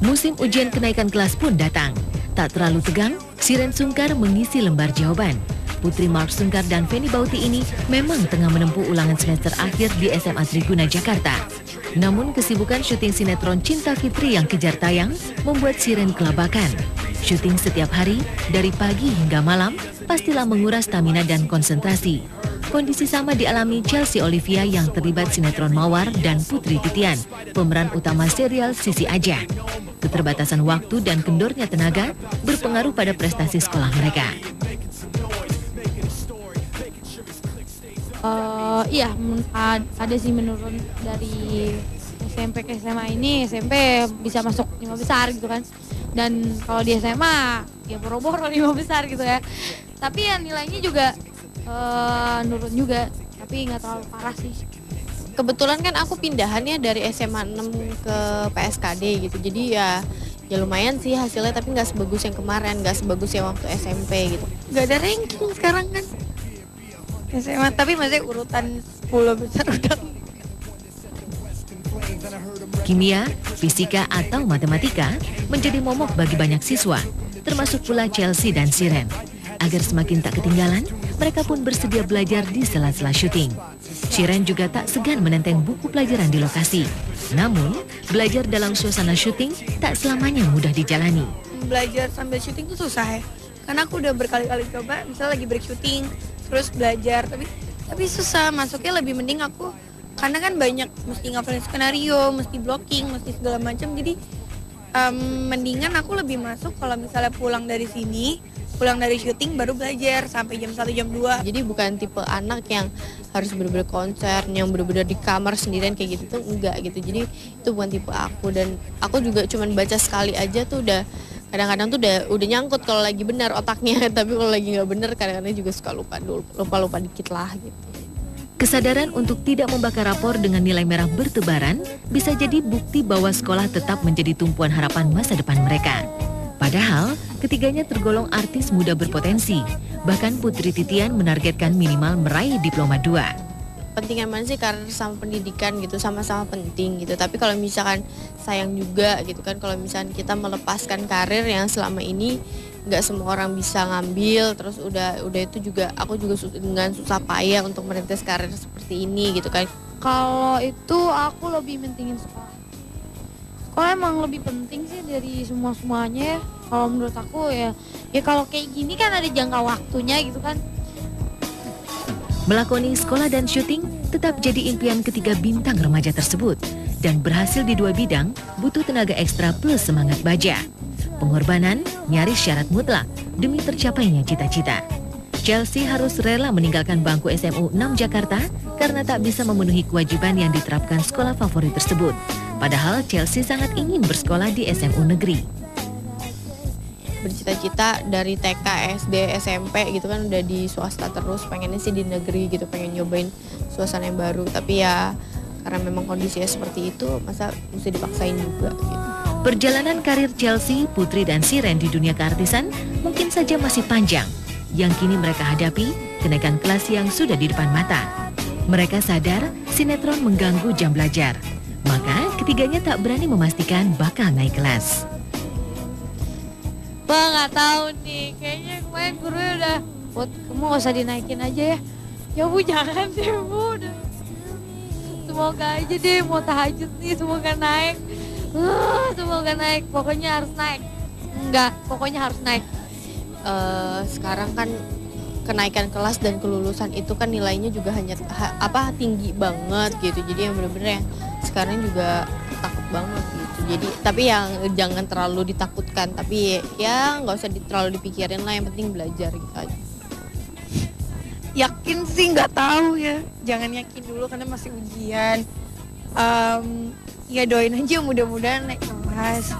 Musim ujian kenaikan kelas pun datang. Tak terlalu tegang, Shiren Sungkar mengisi lembar jawaban. Putri Mark Sungkar dan Feni Bauti ini memang tengah menempuh ulangan semester akhir di SMA Triguna, Jakarta. Namun kesibukan syuting sinetron Cinta Fitri yang kejar tayang membuat Shiren kelabakan. Syuting setiap hari, dari pagi hingga malam, pastilah menguras stamina dan konsentrasi. Kondisi sama dialami Chelsea Olivia yang terlibat sinetron Mawar dan Putri Titian, pemeran utama serial Sisi Aja. Keterbatasan waktu dan kendornya tenaga berpengaruh pada prestasi sekolah mereka. Iya, ada sih menurun dari SMP ke SMA ini. SMP bisa masuk 5 besar gitu kan. Dan kalau di SMA ya boro-boro 5 besar gitu ya. Tapi ya nilainya juga nurun juga, tapi nggak terlalu parah sih. Kebetulan kan aku pindahannya dari SMA 6 ke PSKD gitu. Jadi ya lumayan sih hasilnya, tapi nggak sebagus yang kemarin, nggak sebagus yang waktu SMP gitu. Nggak ada ranking sekarang kan SMA, tapi masih urutan 10 besar udah. Kimia, fisika atau matematika menjadi momok bagi banyak siswa, termasuk pula Chelsea dan Shiren. Agar semakin tak ketinggalan, mereka pun bersedia belajar di sela-sela syuting. Shiren juga tak segan menenteng buku pelajaran di lokasi. Namun, belajar dalam suasana syuting tak selamanya mudah dijalani. Belajar sambil syuting tuh susah ya. Karena aku udah berkali-kali coba, misalnya lagi break syuting, terus belajar, tapi susah, masuknya lebih mending aku, karena kan banyak mesti ngapalin skenario, mesti blocking, mesti segala macam. Jadi mendingan aku lebih masuk kalau misalnya pulang dari sini, pulang dari syuting baru belajar sampai jam 1 jam 2. Jadi bukan tipe anak yang harus bener-bener konser, yang bener-bener di kamar sendirian kayak gitu tuh enggak gitu. Jadi itu bukan tipe aku, dan aku juga cuman baca sekali aja tuh udah kadang-kadang tuh udah nyangkut kalau lagi benar otaknya, tapi kalau lagi nggak benar kadang-kadang juga suka lupa dikit lah gitu. Kesadaran untuk tidak membakar rapor dengan nilai merah bertebaran bisa jadi bukti bahwa sekolah tetap menjadi tumpuan harapan masa depan mereka. Padahal, ketiganya tergolong artis muda berpotensi. Bahkan Putri Titian menargetkan minimal meraih diploma 2. Pentingan mana sih, karir sama pendidikan gitu, sama-sama penting gitu. Tapi kalau misalkan sayang juga gitu kan, kalau misalkan kita melepaskan karir yang selama ini nggak semua orang bisa ngambil, terus udah itu juga aku juga dengan susah payah untuk merintis karir seperti ini gitu kan. Kalau itu aku lebih mentingin sekolah. Sekolah emang lebih penting sih dari semuanya ya. Kalau menurut aku ya kalau kayak gini kan ada jangka waktunya gitu kan. Melakoni sekolah dan syuting tetap jadi impian ketiga bintang remaja tersebut. Dan berhasil di 2 bidang butuh tenaga ekstra plus semangat baja. Pengorbanan nyaris syarat mutlak demi tercapainya cita-cita. Chelsea harus rela meninggalkan bangku SMU 6 Jakarta karena tak bisa memenuhi kewajiban yang diterapkan sekolah favorit tersebut. Padahal Chelsea sangat ingin bersekolah di SMU negeri. Bercita-cita dari TK, SD, SMP gitu kan udah di swasta terus, pengennya sih di negeri gitu, pengen nyobain suasana yang baru. Tapi ya karena memang kondisinya seperti itu, masa mesti dipaksain juga gitu. Perjalanan karir Chelsea, Putri dan Shiren di dunia keartisan mungkin saja masih panjang. Yang kini mereka hadapi kenaikan kelas yang sudah di depan mata. Mereka sadar sinetron mengganggu jam belajar. Maka ketiganya tak berani memastikan bakal naik kelas. Wah, nggak tahu nih, kayaknya kemarin gurunya udah, "Put, kamu nggak usah dinaikin aja ya." Ya Bu, jangan deh Bu, udah. Semoga aja deh, mau tahajud nih, semoga naik. Semoga naik, pokoknya harus naik. Enggak, pokoknya harus naik. Sekarang kan kenaikan kelas dan kelulusan itu kan nilainya juga hanya tinggi banget gitu. Jadi yang bener-bener yang sekarang juga takut banget gitu. Jadi tapi yang jangan terlalu ditakutkan, tapi ya nggak usah terlalu dipikirin lah, yang penting belajar gitu aja. Yakin sih nggak tahu ya, jangan yakin dulu karena masih ujian. Ya doain aja mudah-mudahan naik kelas.